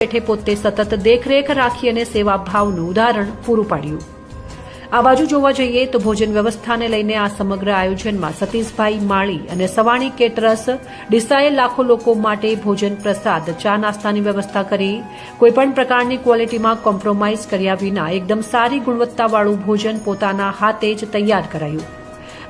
શેઠે પોતે સતત દેખરેખ રાખી અને સેવાભાવનું ઉદાહરણ પૂરું પાડ્યું। આ બાજુ જોવા જઈએ તો ભોજન વ્યવસ્થાને લઈને આ સમગ્ર આયોજનમાં સતીશભાઈ માળી અને સવાણી કેટરર્સ ડીસાએ લાખો લોકો માટે ભોજન પ્રસાદ ચા નાસ્તાની વ્યવસ્થા કરી કોઈપણ પ્રકારની ક્વોલિટીમાં કોમ્પ્રોમાઇઝ કર્યા વિના એકદમ સારી ગુણવત્તાવાળું ભોજન પોતાના હાથે જ તૈયાર કરાયું।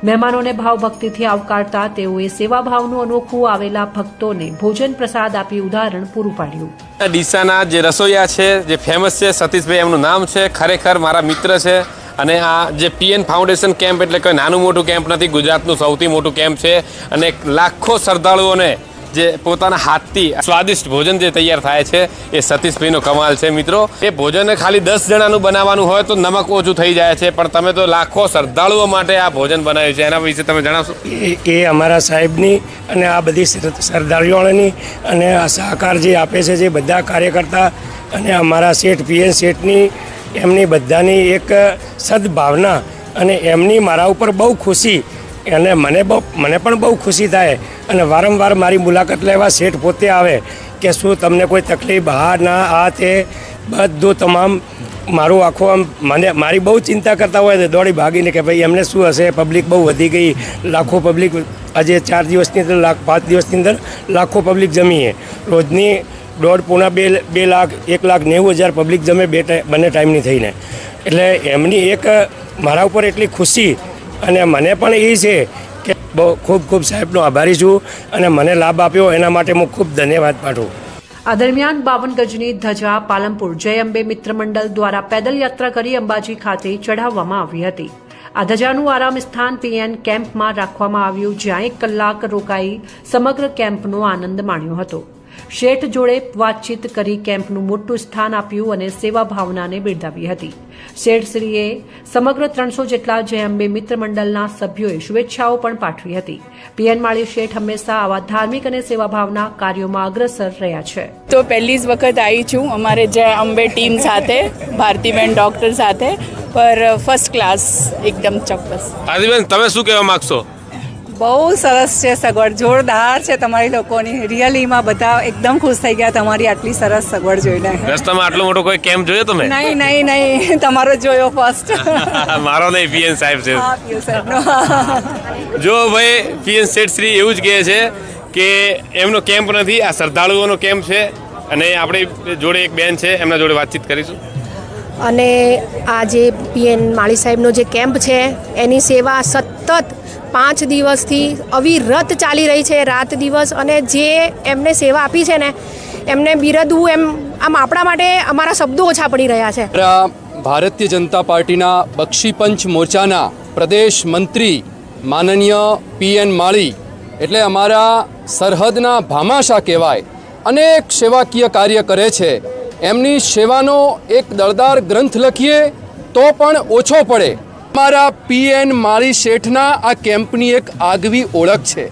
મહેમાનોને ભાવભક્તિથી આવકારતા તેઓએ સેવાભાવનું અનોખું આવેલા ભક્તોને ભોજન પ્રસાદ આપી ઉદાહરણ પૂરું પાડ્યું। ડીસાના જે રસોઈયા છે, જે ફેમસ છે, સતીશભાઈ એમનું નામ છે, ખરેખર મારા મિત્ર છે। અને આ જે પીએન ફાઉન્ડેશન કેમ્પ એટલે કોઈ નાનું મોટું કેમ્પ નથી, ગુજરાતનું સૌથી મોટું કેમ્પ છે। અને લાખો શ્રદ્ધાળુઓને જે પોતાના હાથથી સ્વાદિષ્ટ ભોજન જે તૈયાર થાય છે એ સતીશભાઈનો કમાલ છે। મિત્રો, એ ભોજન ખાલી 10 જણાનું બનાવવાનું હોય તો નમક ઓછું થઈ જાય છે, પણ તમે તો લાખો શ્રદ્ધાળુઓ માટે આ ભોજન બનાવ્યું છે, એના વિશે તમે જણાવશો? એ અમારા સાહેબની અને આ બધી શ્રદ્ધાળુઓની અને આ સહકાર જે આપે છે, જે બધા કાર્યકર્તા અને અમારા શેઠ પીએન શેઠની એમની બધાની એક સદભાવના અને એમની મારા ઉપર બહુ ખુશી અને મને પણ બહુ ખુશી થાય અને વારંવાર મારી મુલાકાત લેવા શેઠ પોતે આવે કે શું તમને કોઈ તકલીફ, હા ના, આ તે બધું તમામ મારું આખું આમ મારી બહુ ચિંતા કરતા હોય દોડી ભાગીને કે ભાઈ એમને શું હશે, પબ્લિક બહુ વધી ગઈ, લાખો પબ્લિક આજે 4 દિવસની અંદર 5 દિવસની અંદર લાખો પબ્લિક જમીએ, રોજની 1.5-2 લાખ 1,90,000 પબ્લિક જમે બંને ટાઈમની થઈને। એટલે એમની એક મારા ઉપર એટલી ખુશી અને મને પણ એ છે કે બહુ ખૂબ સાહેબનો આભારી છું અને મને લાભ આપ્યો એના માટે હું ખૂબ ધન્યવાદ પાઠવું। આ દરમિયાન 52 ગજની ધજા પાલનપુર જય અંબે મિત્ર મંડળ દ્વારા પેદલ યાત્રા કરી અંબાજી ખાતે ચઢાવવામાં આવી હતી। આ ધજાનું આરામ સ્થાન પીએન કેમ્પમાં રાખવામાં આવ્યું, જ્યાં 1 કલાક રોકાઈ સમગ્ર કેમ્પનો આનંદ માણ્યો હતો। શેઠ જોડે વાતચીત કરી કેમ્પનું મોટું સ્થાન આપ્યું અને સેવા ભાવનાને બિરદાવી હતી। શેઠશ્રીએ સમગ્ર 300 જેટલા જય અંબે મિત્ર મંડળના સભ્યોએ શુભેચ્છાઓ પણ પાઠવી હતી। પીએન માળી શેઠ હંમેશા આવા ધાર્મિક અને સેવાભાવના કાર્યોમાં અગ્રસર રહ્યા છે। તો પહેલી જ વખત આવી છું અમારે જય અંબે ટીમ સાથે, ભારતીબેન ડોક્ટર સાથે, પર ફર્સ્ટ ક્લાસ એકદમ ચોક્કસ। આદિબેન, તમે શું કહેવા માંગશો? બહુ સરસ છે સગવડ, જોરદાર છે તમારી લોકોની, રિયલીમાં બધા એકદમ ખુશ થઈ ગયા તમારી આટલી સરસ સગવડ જોઈને। રસ્તામાં આટલો મોટો કોઈ કેમ્પ જોયો તમે? નહીં, તમારો જોયો ફર્સ્ટ। મારો નહીં, પીએન સાહેબ છે। હા, પીએન સાહેબનો। જો ભાઈ, પીએન શેઠશ્રી એવું જ કહે છે કે એમનો કેમ્પ નથી, આ શ્રદ્ધાળુઓનો કેમ્પ છે। અને આપણી જોડે એક બેન છે, એમના જોડે વાતચીત કરીશું। અને આ જે પીએન માળી સાહેબનો જે કેમ્પ છે એની સેવા સતત 5 દિવસથી અવિરત ચાલી રહી છે, રાત દિવસ, અને જે એમને સેવા આપી છે ને એમને બિરદવું એમ આમ આપણા માટે અમારા શબ્દો ઓછા પડી રહ્યા છે। ભારતીય જનતા પાર્ટીના બક્ષીપંચ મોરચાના પ્રદેશ મંત્રી માનનીય પીએન માળી એટલે અમારા સરહદના ભામાશા કહેવાય, અનેક સેવાકીય કાર્ય કરે છે। એમની સેવાનો એક દળદાર ગ્રંથ લખીએ તો પણ ઓછો પડે। અમારા પીએન માળી શેઠના આ કેમ્પની એક આગવી ઓળખ છે।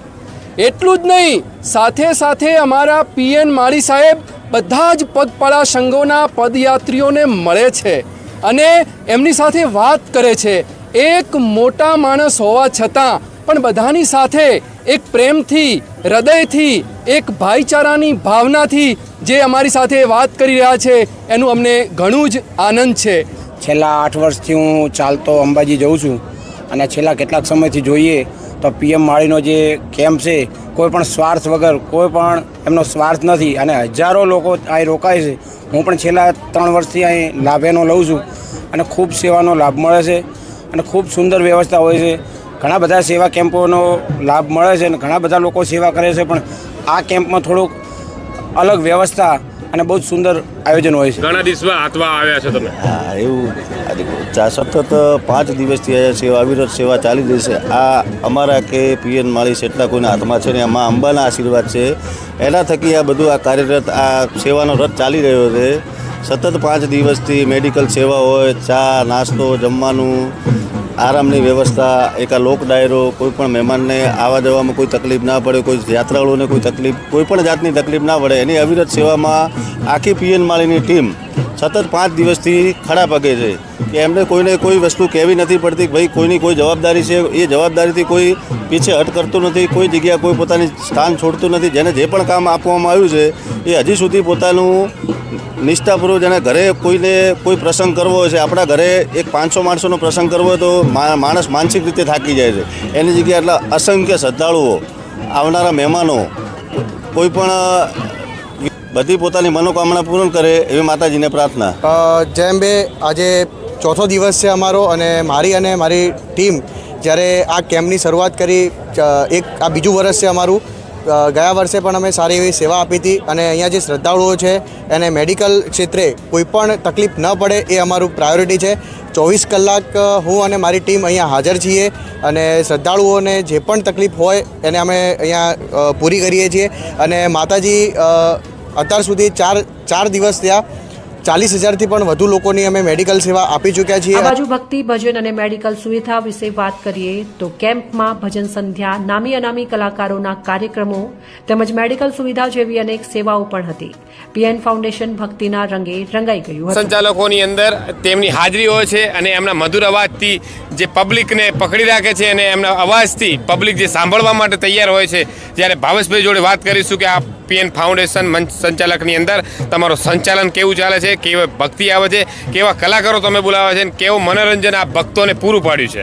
એટલું જ નહીં, સાથે સાથે અમારા પીએન માળી સાહેબ બધા જ પગપાળા સંઘોના પદયાત્રીઓને મળે છે અને એમની સાથે વાત કરે છે। એક મોટા માણસ હોવા છતાં પણ બધાની સાથે એક પ્રેમથી, હૃદયથી, એક ભાઈચારાની ભાવનાથી જે અમારી સાથે વાત કરી રહ્યા છે એનું અમને ઘણું જ આનંદ છે। છેલ્લા 8 વર્ષથી હું ચાલતો અંબાજી જઉં છું અને છેલ્લા કેટલાક સમયથી જોઈએ તો પીએમ માળીનો જે કેમ્પ છે કોઈ પણ સ્વાર્થ વગર, કોઈ પણ એમનો સ્વાર્થ નથી અને હજારો લોકો અહીં રોકાય છે। હું પણ છેલ્લા 3 વર્ષથી અહીં લાભ એનો લઉં છું અને ખૂબ સેવાનો લાભ મળે છે અને ખૂબ સુંદર વ્યવસ્થા હોય છે। ઘણા બધા સેવા કેમ્પોનો લાભ મળે છે અને ઘણા બધા લોકો સેવા કરે છે, પણ આ કેમ્પમાં થોડુંક અલગ વ્યવસ્થા અને બહુ જ સુંદર આયોજન હોય છે। ઘણા દિવસમાં હાથમાં આવ્યા છો તમે? હા, એવું સતત 5 દિવસથી સેવા, અવિરત સેવા ચાલી રહી છે। આ અમારા કે પીએન માળી શેઠના કોઈના હાથમાં છે ને એમાં અંબાના આશીર્વાદ છે, એના થકી આ બધું આ કાર્યરત આ સેવાનો રથ ચાલી રહ્યો છે। સતત 5 દિવસથી મેડિકલ સેવા હોય, ચા, નાસ્તો, જમવાનું, આરામની વ્યવસ્થા, એક આ લોક ડાયરો, કોઈ પણ મહેમાનને આવવા જવામાં કોઈ તકલીફ ના પડે, કોઈ યાત્રાળુઓને કોઈ તકલીફ, કોઈ પણ જાતની તકલીફ ના પડે, એની અવિરત સેવામાં આખી પીએન માળીની ટીમ સતત 5 દિવસથી ખડા પગે છે કે એમને કોઈને કોઈ વસ્તુ કહેવી નથી પડતી, ભાઈ કોઈની કોઈ જવાબદારી છે, એ જવાબદારીથી કોઈ પીછે હટ કરતું નથી, કોઈ જગ્યા કોઈ પોતાની સ્થાન છોડતું નથી। જેને જે પણ કામ આપવામાં આવ્યું છે એ હજી સુધી પોતાનું નિષ્ઠાપૂર્વક જેને ઘરે કોઈને કોઈ પ્રસંગ કરવો હોય છે, આપણા ઘરે એક 500 માણસોનો પ્રસંગ કરવો હોય તો માણસ માનસિક રીતે થાકી જાય છે. એની જગ્યાએ એટલા અસંખ્ય શ્રદ્ધાળુઓ, આવનારા મહેમાનો કોઈ પણ બધી પોતાની મનોકામના પૂર્ણ કરે એવી માતાજીને પ્રાર્થના. જય અંબે. આજે ચોથો દિવસ છે અમારો અને મારી ટીમ જ્યારે આ કેમ્પની શરૂઆત કરી, આ બીજું વર્ષ છે અમારું. ગયા વર્ષે પણ અમે સારી એવી સેવા આપી હતી અને અહીંયા જે શ્રદ્ધાળુઓ છે એને મેડિકલ ક્ષેત્રે કોઈ પણ તકલીફ ન પડે એ અમારું પ્રાયોરિટી છે. 24 કલાક હું અને મારી ટીમ અહીંયા હાજર છીએ અને શ્રદ્ધાળુઓને જે પણ તકલીફ હોય એને અમે અહીંયા પૂરી કરીએ છીએ. અને માતાજી અત્યાર સુધી ચાર દિવસ ત્યાં 40,000થી પણ વધુ લોકોની અમે મેડિકલ સેવા આપી ચૂક્યા છીએ. આ બાજુ ભક્તિ, ભજન અને મેડિકલ સુવિધા વિશે વાત કરીએ તો કેમ્પમાં ભજન સંધ્યા, નામી અનામી કલાકારોના કાર્યક્રમો તેમજ મેડિકલ સુવિધા જેવી અનેક સેવાઓ પણ હતી. પીએન ફાઉન્ડેશન ભક્તિના રંગે રંગાઈ ગયું હતું. સંચાલકોની અંદર તેમની હાજરી હોય છે અને એમના મધુર અવાજથી જે પબ્લિકને પકડી રાખે છે અને એમના અવાજથી પબ્લિક જે સાંભળવા માટે તૈયાર હોય છે. જ્યારે ભાવેશભાઈ જોડે વાત કરીશું કે આ પીએન ફાઉન્ડેશન મંચ સંચાલકની અંદર તમારું સંચાલન કેવું ચાલે છે, કેવી ભક્તિ આવે છે, કેવા કલાકારો તમે બોલાવે છે, કેવું મનોરંજન આ ભક્તોને પૂરું પાડ્યું છે.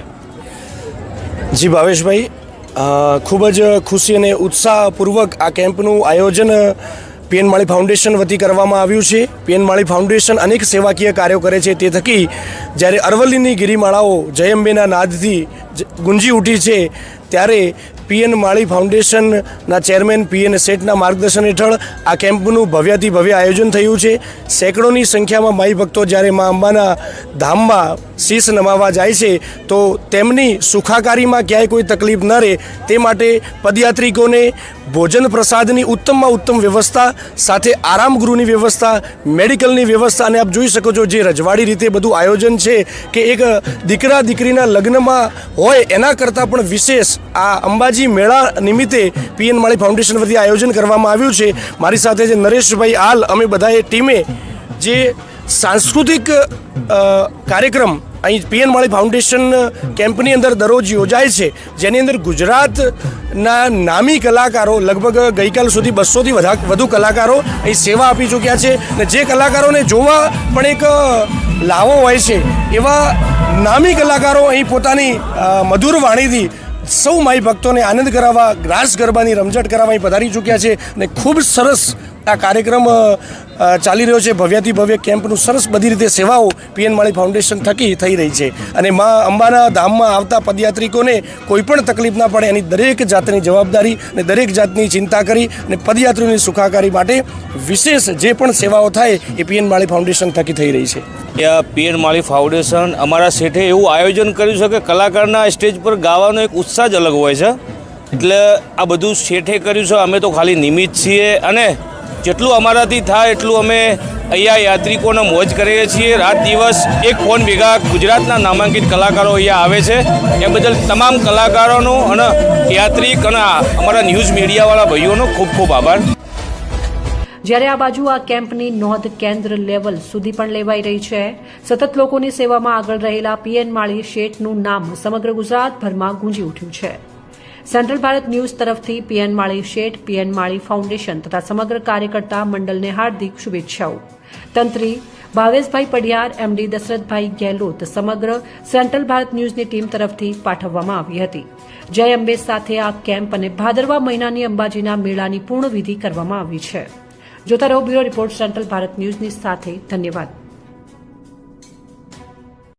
જી ભાવેશભાઈ, ખૂબ જ ખુશી અને ઉત્સાહપૂર્વક આ કેમ્પનું આયોજન પીએન માળી ફાઉન્ડેશન વતી કરવામાં આવ્યું છે. પીએન માળી ફાઉન્ડેશન અનેક સેવાકીય કાર્યો કરે છે. તે થકી જ્યારે અરવલ્લીની ગિરિમાળાઓ જય અંબેના નાદથી ગુંજી ઉઠી છે ત્યારે પીએન માળી ફાઉન્ડેશનના ચેરમેન પીએન શેઠના માર્ગદર્શન હેઠળ આ કેમ્પનું ભવ્યાતિ ભવ્ય આયોજન થયું છે. સેંકડોની સંખ્યામાં માઈ ભક્તો જ્યારે મા અંબાના ધામમાં શીશ નમાવા જાય છે તો તેમની સુખાકારીમાં ક્યાંય કોઈ તકલીફ ન રહે તે માટે પદયાત્રિકોને ભોજન પ્રસાદની ઉત્તમમાં ઉત્તમ વ્યવસ્થા સાથે આરામગૃહની વ્યવસ્થા, મેડિકલની વ્યવસ્થા અને આપ જોઈ શકો છો જે રજવાડી રીતે બધું આયોજન છે કે એક દીકરા દીકરીના લગ્નમાં હોય એના કરતાં પણ વિશેષ આ અંબાજી મેળા નિમિત્તે પીએન માળી ફાઉન્ડેશન વતી આયોજન કરવામાં આવ્યું છે. મારી સાથે જે નરેશભાઈ, હાલ અમે બધાએ ટીમે જે સાંસ્કૃતિક કાર્યક્રમ અહીં પીએન માળી ફાઉન્ડેશન કેમ્પની અંદર દરરોજ યોજાય છે, જેની અંદર ગુજરાતના નામી કલાકારો લગભગ ગઈકાલ સુધી 200થી વધુ કલાકારો અહીં સેવા આપી ચૂક્યા છે. અને જે કલાકારોને જોવા પણ એક લાવો હોય છે એવા નામી કલાકારો અહીં પોતાની મધુર વાણીથી સૌ માઈ ભક્તોને આનંદ કરાવવા, રાસ ગરબાની રમઝટ કરાવવા અહીં પધારી ચૂક્યા છે. અને ખૂબ સરસ આ કાર્યક્રમ ચાલી રહ્યો છે. ભવ્યાથી ભવ્ય કેમ્પનું સરસ બધી રીતે સેવાઓ પીએન માળી ફાઉન્ડેશન થકી થઈ રહી છે. અને મા અંબાના ધામમાં આવતા પદયાત્રિકોને કોઈ પણ તકલીફ ના પડે એની દરેક જાતની જવાબદારી અને દરેક જાતની ચિંતા કરી અને પદયાત્રીઓની સુખાકારી માટે વિશેષ જે પણ સેવાઓ થાય એ પીએન માળી ફાઉન્ડેશન થકી થઈ રહી છે. પીએન માળી ફાઉન્ડેશન અમારા શેઠે એવું આયોજન કર્યું છે કે કલાકારના સ્ટેજ પર ગાવાનો એક ઉત્સાહ જ અલગ હોય છે. એટલે આ બધું શેઠે કર્યું છે. અમે તો ખાલી નિમિત્ત છીએ અને જેટલું અમારાથી થાય એટલું અમે અહીંયા યાત્રિકોને મોજ કરીએ છીએ. રાત દિવસ એક ફોન ભેગા ગુજરાતના નામાંકિત કલાકારો અહીંયા આવે છે. એ બદલ તમામ કલાકારોનો અને યાત્રિક અને અમારા ન્યૂઝ મીડિયાવાળા ભાઈઓનો ખૂબ ખૂબ આભાર. જ્યારે આ બાજુ આ કેમ્પની નોંધ કેન્દ્ર લેવલ સુધી પણ લેવાઈ રહી છે. સતત લોકોની સેવામાં આગળ રહેલા પીએન માળી શેઠનું નામ સમગ્ર ગુજરાતભરમાં ગુંજી ઉઠ્યું છે. સેન્ટ્રલ ભારત ન્યૂઝ તરફથી પીએન માળી શેઠ, પીએન માળી ફાઉન્ડેશન તથા સમગ્ર કાર્યકર્તા મંડળને હાર્દિક શુભેચ્છાઓ. તંત્રી ભાવેશભાઈ પડિયાર, એમડી દશરથભાઈ ગેહલોત સમગ્ર સેન્ટ્રલ ભારત ન્યૂઝની ટીમ તરફથી પાઠવવામાં આવી હતી. જય અંબે સાથે આ કેમ્પ અને ભાદરવા મહિનાની અંબાજીના મેળાની પૂર્ણ વિધિ કરવામાં આવી છે. જોતા રહો બ્યુરો રિપોર્ટ સેન્ટ્રલ ભારત ન્યૂઝની સાથે. ધન્યવાદ.